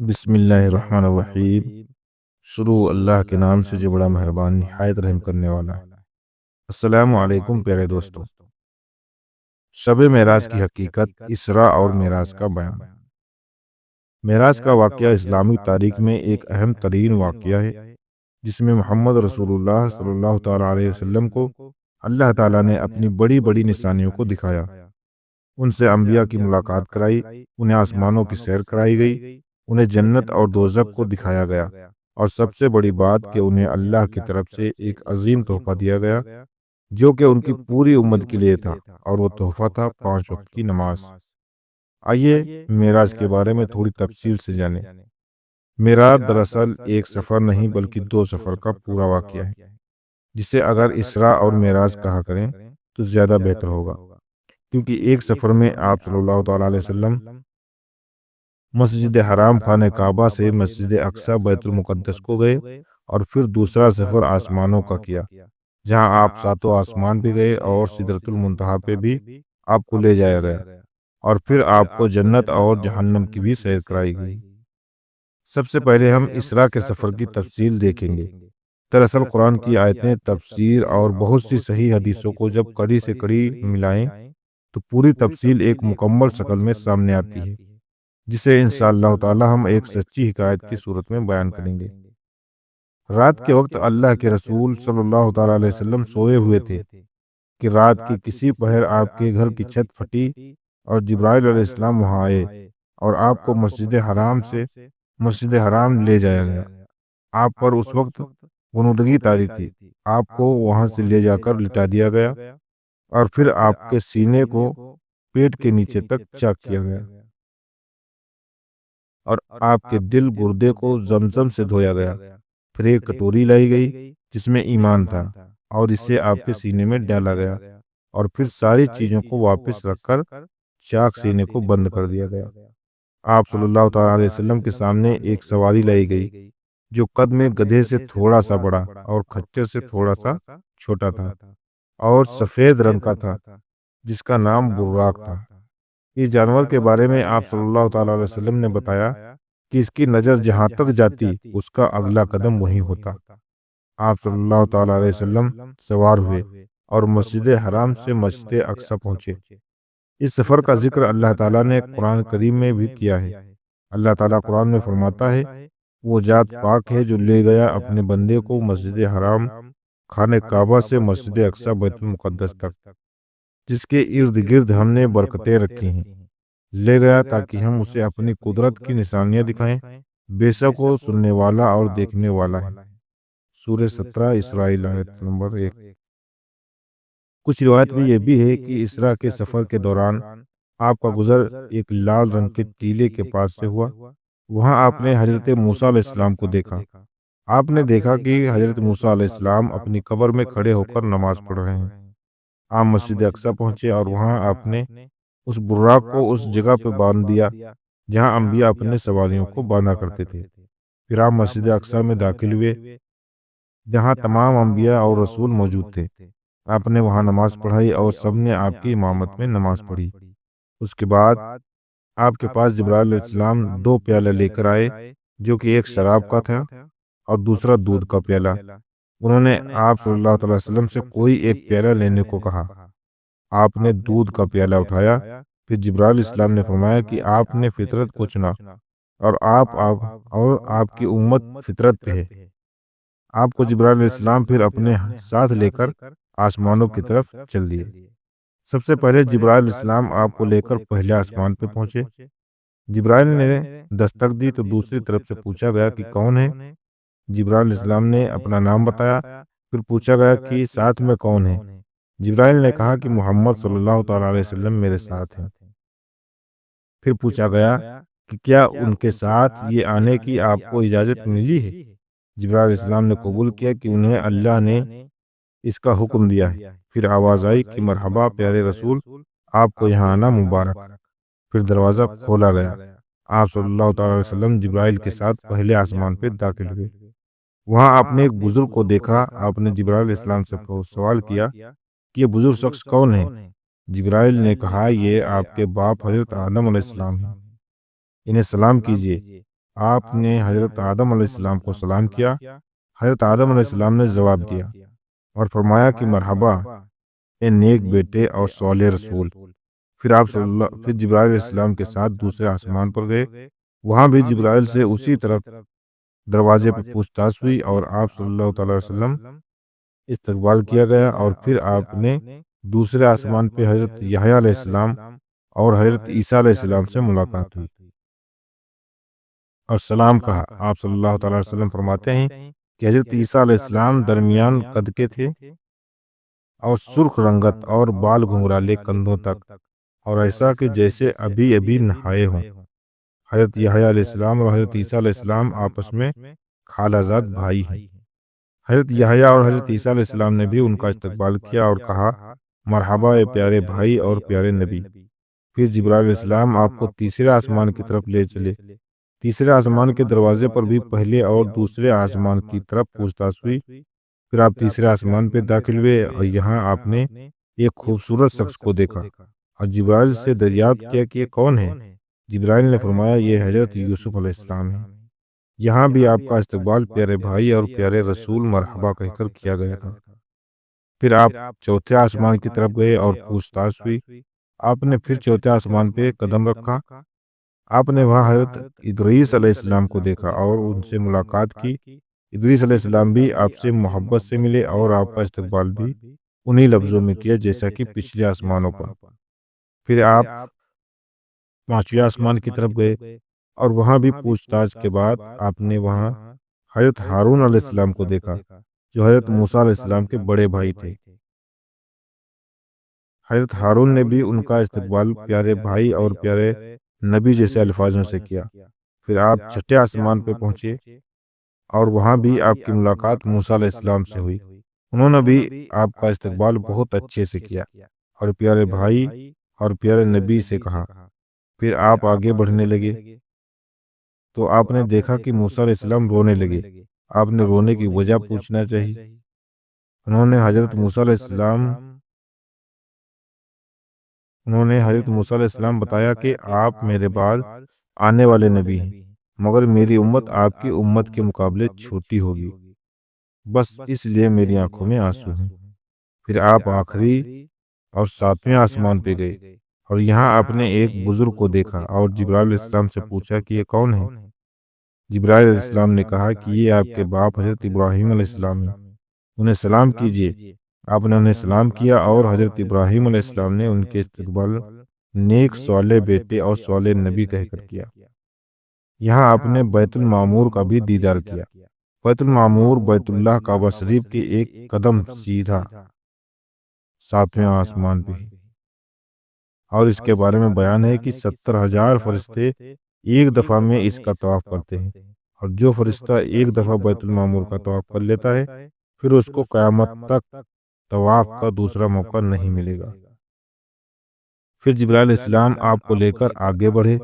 بسم اللہ الرحمن الرحیم۔ شروع اللہ کے نام سے جو بڑا مہربان نہایت رحم کرنے والا ہے۔ السلام علیکم پیارے دوستو۔ شب معراج کی حقیقت، اسراء اور معراج کا بیان۔ معراج کا واقعہ اسلامی تاریخ میں ایک اہم ترین واقعہ ہے، جس میں محمد رسول اللہ صلی اللہ تعالیٰ علیہ وسلم کو اللہ تعالیٰ نے اپنی بڑی بڑی نشانیوں کو دکھایا۔ ان سے انبیاء کی ملاقات کرائی، انہیں آسمانوں کی سیر کرائی گئی، انہیں جنت اور دوزخ کو دکھایا گیا، اور سب سے بڑی بات کہ انہیں اللہ کی طرف سے ایک عظیم تحفہ دیا گیا جو کہ ان کی پوری امت کے لیے تھا، اور وہ تحفہ تھا 5 وقت کی نماز۔ آئیے معراج کے بارے میں تھوڑی تفصیل سے جانیں۔ معراج دراصل ایک سفر نہیں بلکہ 2 سفر کا پورا واقعہ ہے، جسے اگر اسراء اور معراج کہا کریں تو زیادہ بہتر ہوگا، کیونکہ ایک سفر میں آپ صلی اللہ تعالیٰ علیہ وسلم مسجد حرام خانہ کعبہ سے مسجد اقصی بیت المقدس کو گئے، اور پھر دوسرا سفر آسمانوں کا کیا، جہاں آپ 7 آسمان پہ گئے اور سدرۃ المنتہا پہ بھی آپ کو لے جایا گیا، اور پھر آپ کو جنت اور جہنم کی بھی سیر کرائی گئی۔ سب سے پہلے ہم اسراء کے سفر کی تفصیل دیکھیں گے۔ دراصل قرآن کی آیتیں، تفسیر اور بہت سی صحیح حدیثوں کو جب کڑی سے کڑی ملائیں تو پوری تفصیل ایک مکمل شکل میں سامنے آتی ہے، جسے انشاءاللہ تعالی ہم ایک سچی حکایت کی صورت میں بیان کریں گے۔ رات کے وقت اللہ کے رسول صلی اللہ تعالیٰ علیہ وسلم سوئے ہوئے تھے کہ رات کی کسی پہر آپ کے گھر کی چھت پھٹی اور جبرائیل علیہ السلام وہاں آئے، اور آپ کو مسجد حرام لے جایا گیا۔ آپ پر اس وقت غنودگی طاری تھی۔ آپ کو وہاں سے لے جا کر لٹا دیا گیا، اور پھر آپ کے سینے کو پیٹ کے نیچے تک چاک کیا گیا، اور آپ کے دل گردے کو زمزم سے دھویا گیا۔ پھر ایک کٹوری لائی گئی جس میں ایمان تھا، اور اسے آپ کے سینے میں ڈالا گیا، اور پھر ساری چیزوں کو واپس رکھ کر چاک سینے کو بند کر دیا گیا۔ آپ صلی اللہ تعالیٰ علیہ وسلم کے سامنے ایک سواری لائی گئی جو قد میں گدھے سے تھوڑا سا بڑا اور خچر سے تھوڑا سا چھوٹا تھا، اور سفید رنگ کا تھا، جس کا نام براق تھا۔ اس جانور کے بارے میں آپ صلی اللہ تعالیٰ علیہ وسلم نے بتایا کہ اس کی نظر جہاں تک جاتی اس کا اگلا قدم وہیں ہوتا۔ آپ صلی اللہ تعالیٰ علیہ وسلم سوار ہوئے اور مسجد حرام سے مسجد اقصی پہنچے۔ اس سفر کا ذکر اللہ تعالیٰ نے قرآن کریم میں بھی کیا ہے۔ اللہ تعالیٰ قرآن میں فرماتا ہے، وہ ذات پاک ہے جو لے گیا اپنے بندے کو مسجد حرام خانہ کعبہ سے مسجد اقصی بیت المقدس تک، جس کے ارد گرد ہم نے برکتیں رکھی ہیں۔ لے گیا تاکہ ہم اسے اپنی قدرت کی نشانیاں دکھائیں، بے شک وہ سننے والا اور دیکھنے والا ہے۔ سورہ 17 اسرائیل آیت نمبر 1۔ کچھ روایت میں یہ بھی ہے کہ اسراء کے سفر کے دوران آپ کا گزر ایک لال رنگ کے ٹیلے کے پاس سے ہوا۔ وہاں آپ نے حضرت موسیٰ علیہ السلام کو دیکھا۔ آپ نے دیکھا کہ حضرت موسیٰ علیہ السلام اپنی قبر میں کھڑے ہو کر نماز پڑھ رہے ہیں۔ آپ مسجد اقصی پہنچے، اور وہاں آپ نے اس براق کو اس جگہ پہ باندھ دیا جہاں انبیاء اپنے سواریوں کو باندھا کرتے تھے۔ پھر آپ مسجد اقصی میں داخل ہوئے جہاں تمام انبیاء اور رسول موجود تھے۔ آپ نے وہاں نماز پڑھائی اور سب نے آپ کی امامت میں نماز پڑھی۔ اس کے بعد آپ کے پاس جبرائیل علیہ السلام 2 پیالے لے کر آئے، جو کہ ایک شراب کا تھا اور دوسرا دودھ کا پیالہ۔ انہوں نے آپ صلی اللہ علیہ وسلم سے کوئی ایک پیالہ لینے کو کہا۔ آپ نے دودھ کا پیالہ اٹھایا۔ پھر جبرائیل علیہ السلام نے فرمایا کہ آپ نے فطرت کو چنا، اور آپ کی امت فطرت پہ ہے۔ آپ کو جبرائیل علیہ السلام پھر اپنے ساتھ لے کر آسمانوں کی طرف چل دیے۔ سب سے پہلے جبرائیل علیہ السلام آپ کو لے کر پہلے آسمان پہ پہنچے۔ جبرائیل نے دستک دی تو دوسری طرف سے پوچھا گیا کہ کون ہے؟ جبرائیل علیہ السلام نے اپنا نام بتایا۔ پھر پوچھا گیا کہ ساتھ میں کون ہے؟ جبرائیل نے کہا کہ محمد صلی اللہ تعالیٰ علیہ وسلم میرے ساتھ ہیں۔ پھر پوچھا گیا کہ کیا ان کے ساتھ یہ آنے کی آپ کو اجازت ملی ہے؟ جبرائیل علیہ السلام نے قبول کیا کہ انہیں اللہ نے اس کا حکم دیا ہے۔ پھر آواز آئی کہ مرحبا پیارے رسول، آپ کو یہاں آنا مبارک۔ پھر دروازہ کھولا گیا۔ آپ صلی اللہ تعالیٰ علیہ وسلم جبرائیل کے ساتھ پہلے آسمان پہ داخل ہوئے۔ وہاں آپ نے ایک بزرگ کو دیکھا۔ آپ نے جبرائیل علیہ السلام سے سوال کیا کہ یہ بزرگ شخص کون ہے؟ جبرائیل نے کہا، یہ آپ کے باپ حضرت آدم علیہ السلام ہیں، انہیں سلام کیجیے۔ آپ نے حضرت آدم علیہ السلام کو سلام کیا۔ حضرت آدم علیہ السلام نے جواب دیا اور فرمایا کہ مرحبا اے نیک بیٹے اور صالح رسول۔ پھر جبرائیل علیہ السلام کے ساتھ دوسرے آسمان پر گئے۔ وہاں بھی جبرائیل سے اسی طرف دروازے پر پوچھ تاچھ ہوئی اور آپ صلی اللہ تعالی وسلم استقبال کیا گیا، اور پھر آپ نے دوسرے آسمان پہ حضرت یحییٰ علیہ السلام اور حضرت عیسیٰ علیہ السلام سے ملاقات ہوئی اور سلام کہا۔ آپ صلی اللہ تعالی وسلم فرماتے ہیں کہ حضرت عیسیٰ علیہ السلام درمیان قد کے تھے اور سرخ رنگت اور بال گھنگرالے کندھوں تک، اور ایسا کہ جیسے ابھی ابھی نہائے ہوں۔ حضرت یحییٰ علیہ السلام اور حضرت عیسیٰ علیہ السلام آپس میں خالہ زاد بھائی ہیں۔ حضرت یحییٰ اور حضرت عیسیٰ علیہ السلام نے بھی ان کا استقبال کیا اور کہا مرحبا اے پیارے بھائی اور پیارے نبی۔ پھر جبرائیل علیہ السلام آپ کو تیسرے آسمان کی طرف لے چلے۔ تیسرے آسمان کے دروازے پر بھی پہلے اور دوسرے آسمان کی طرف پوچھ تاچھ ہوئی۔ پھر آپ تیسرے آسمان پہ داخل ہوئے اور یہاں آپ نے ایک خوبصورت شخص کو دیکھا اور جبرائیل سے دریافت کیا کہ یہ کون ہے؟ جبرائیل نے فرمایا یہ حضرت یوسف علیہ السلام ہے۔ یہاں بھی آپ کا استقبال پیارے بھائی اور پیارے رسول مرحبا کہہ کر کیا گیا تھا۔ پھر آپ چوتھے آسمان کی طرف گئے اور پوچھ تاچھ ہوئی۔ آپ نے پھر چوتھے آسمان پہ قدم رکھا۔ آپ نے وہاں حضرت ادریس علیہ السلام کو دیکھا اور ان سے ملاقات کی۔ ادریس علیہ السلام بھی آپ سے محبت سے ملے اور آپ کا استقبال بھی انہی لفظوں میں کیا جیسا کہ پچھلے آسمانوں پر۔ پھر آپ پانچویں آسمان کی طرف گئے اور وہاں بھی پوچھ تاچھ کے بعد آپ نے وہاں حضرت ہارون علیہ السلام کو دیکھا جو حضرت موسیٰ علیہ السلام کے بڑے بھائی تھے۔ حضرت ہارون نے بھی ان کا استقبال پیارے بھائی اور پیارے نبی جیسے الفاظوں سے کیا۔ پھر آپ چھٹے آسمان پہ پہنچے اور وہاں بھی آپ کی ملاقات موسیٰ علیہ السلام سے ہوئی۔ انہوں نے بھی آپ کا استقبال بہت اچھے سے کیا اور پیارے بھائی اور پیارے نبی سے کہا۔ پھر آپ آگے بڑھنے لگے تو آپ نے دیکھا کہ موسیٰ علیہ السلام رونے لگے۔ آپ نے رونے کی وجہ پوچھنا چاہیے۔ انہوں نے حضرت موسیٰ علیہ السلام بتایا کہ آپ میرے بعد آنے والے نبی ہیں، مگر میری امت آپ کی امت کے مقابلے چھوٹی ہوگی، بس اس لیے میری آنکھوں میں آنسو ہیں۔ پھر آپ آخری اور ساتویں آسمان پہ گئے اور یہاں آپ نے ایک بزرگ کو دیکھا اور جبرائیل علیہ السلام سے پوچھا کہ یہ کون ہے؟ جبرائیل علیہ السلام نے کہا کہ یہ آپ کے باپ حضرت ابراہیم علیہ السلام ہیں، انہیں سلام کیجیے۔ آپ نے انہیں سلام کیا اور حضرت ابراہیم علیہ السلام نے ان کے استقبال نیک صالح بیٹے اور صالح نبی کہہ کر کیا۔ یہاں آپ نے بیت المعمور کا بھی دیدار کیا۔ بیت المعمور بیت اللہ کعبہ شریف کے ایک قدم سیدھا ساتویں آسمان پہ ہے، اور اس کے بارے میں بیان ہے کہ 70,000 فرشتے ایک دفعہ میں اس کا طواف کرتے ہیں، اور جو فرشتہ ایک دفعہ بیت المعمور کا طواف کر لیتا ہے پھر اس کو قیامت تک طواف کا دوسرا موقع نہیں ملے گا۔ پھر جبرائیل علیہ السلام آپ کو لے کر آگے بڑھے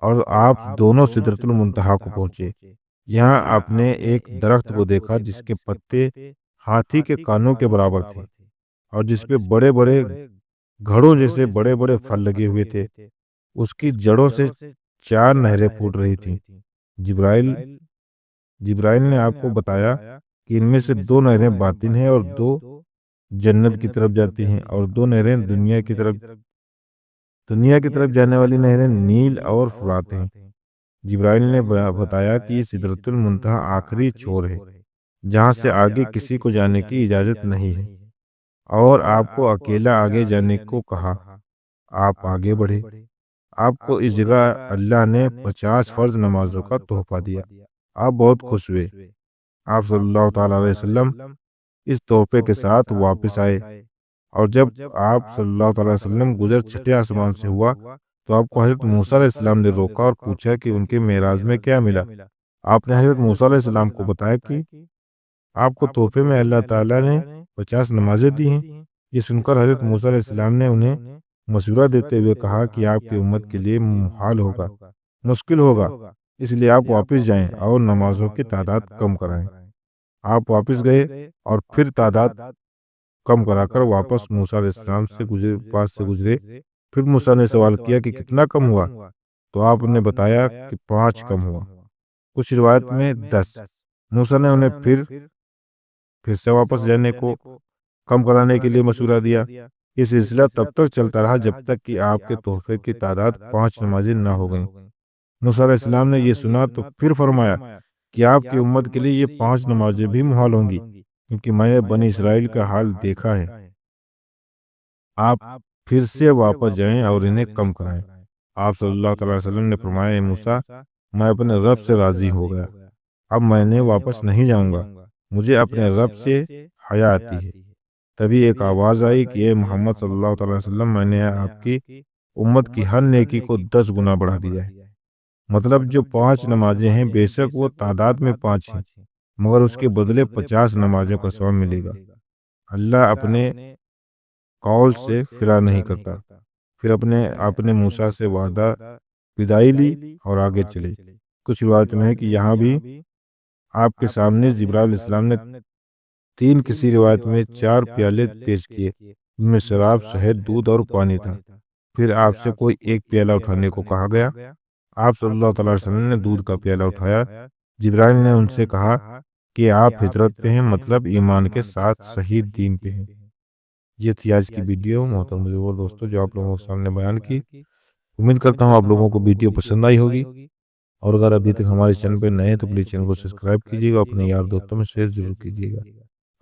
اور آپ دونوں سدرۃ المنتہا کو پہنچے۔ یہاں آپ نے ایک درخت کو دیکھا جس کے پتے ہاتھی کے کانوں کے برابر تھے اور جس پہ بڑے بڑے گھڑوں جیسے بڑے بڑے پھل لگے ہوئے تھے۔ اس کی جڑوں سے 4 نہریں پھوٹ رہی تھیں۔ جبرائیل نے آپ کو بتایا کہ ان میں سے 2 نہریں باطن ہیں اور 2 جنت کی طرف جاتی ہیں، اور 2 نہریں دنیا کی طرف جانے والی نہریں نیل اور فرات ہیں۔ جبرائیل نے بتایا کہ یہ سدرۃ المنتہا آخری چھور ہے جہاں سے آگے کسی کو جانے کی اجازت نہیں ہے، اور آپ کو اکیلا آگے جانے کو کہا۔ آپ آگے بڑھے۔ آپ کو اس جگہ اللہ نے 50 فرض نمازوں کا تحفہ دیا۔ آپ بہت خوش ہوئے۔ آپ صلی اللہ تعالی علیہ وسلم اس تحفے کے ساتھ واپس آئے، اور جب آپ صلی اللہ تعالی وسلم گزر چھٹے آسمان سے ہوا تو آپ کو حضرت موسیٰ علیہ السلام نے روکا اور پوچھا کہ ان کے معراج میں کیا ملا۔ آپ نے حضرت موسیٰ علیہ السلام کو بتایا کہ آپ کو تحفے میں اللہ تعالیٰ نے 50 نمازیں دی ہیں۔ یہ سن کر حضرت موسیٰ علیہ السلام نے انہیں مشورہ دیتے ہوئے کہا کہ آپ کی امت کے لیے محال ہوگا، مشکل ہوگا، اس لیے آپ واپس جائیں اور نمازوں کی تعداد کم کرائیں۔ آپ واپس گئے اور پھر تعداد کم کرا کر واپس موسیٰ علیہ السلام سے پاس سے گزرے۔ پھر موسیٰ نے سوال کیا کہ کتنا کم ہوا؟ تو آپ نے بتایا کہ 5 کم ہوا۔ کچھ روایت میں 10۔ موسیٰ نے انہیں پھر سے واپس جانے کو کم کرانے کے لیے مشورہ دیا۔ یہ سلسلہ تب تک چلتا رہا جب تک کہ آپ کے تحفے کی تعداد 5 نمازیں نہ ہو گئیں۔ موسیٰ علیہ السلام نے یہ سنا تو پھر فرمایا کہ آپ کی امت کے لیے یہ 5 نمازیں بھی محال ہوں گی، کیونکہ میں نے بنی اسرائیل کا حال دیکھا ہے۔ آپ پھر سے واپس جائیں اور انہیں کم کرائیں۔ آپ صلی اللہ تعالی وسلم نے فرمایا، اے موسیٰ، میں اپنے رب سے راضی ہو گیا، اب میں نے واپس نہیں جاؤں گا، مجھے اپنے رب سے حیا آتی ہے۔ تبھی ایک آواز آئی کہ اے محمد صلی اللہ تعالی وسلم، میں نے آپ کی امت کی ہر نیکی کو 10 گنا بڑھا دیا ہے۔ مطلب جو 5 نمازیں ہیں، بے شک وہ تعداد میں 5 ہیں، مگر اس کے بدلے 50 نمازوں کا ثواب ملے گا۔ اللہ اپنے قول سے فرار نہیں کرتا۔ پھر آپ نے موسیٰ سے وعدہ بدائی لی اور آگے چلے۔ کچھ روایت میں ہے کہ یہاں بھی آپ کے سامنے جبرائیل علیہ السلام نے 3، کسی روایت میں 4 پیالے پیش کیے، ان میں شراب، شہد، دودھ اور پانی تھا۔ پھر آپ سے کوئی ایک پیالہ اٹھانے کو کہا گیا۔ آپ صلی اللہ تعالی وسلم نے دودھ کا پیالہ اٹھایا۔ جبرائیل نے ان سے کہا کہ آپ فطرت پہ ہیں، مطلب ایمان کے ساتھ صحیح دین پہ ہیں۔ یہ تھی آج کی ویڈیو محترم دوستوں، جو آپ لوگوں کے سامنے بیان کی۔ امید کرتا ہوں آپ لوگوں کو ویڈیو پسند آئی ہوگی، اور اگر ابھی تک ہمارے چینل پہ نئے ہیں تو پلیز چینل کو سبسکرائب کیجیے گا، اپنے یار دوستوں میں شیئر ضرور کیجیے گا۔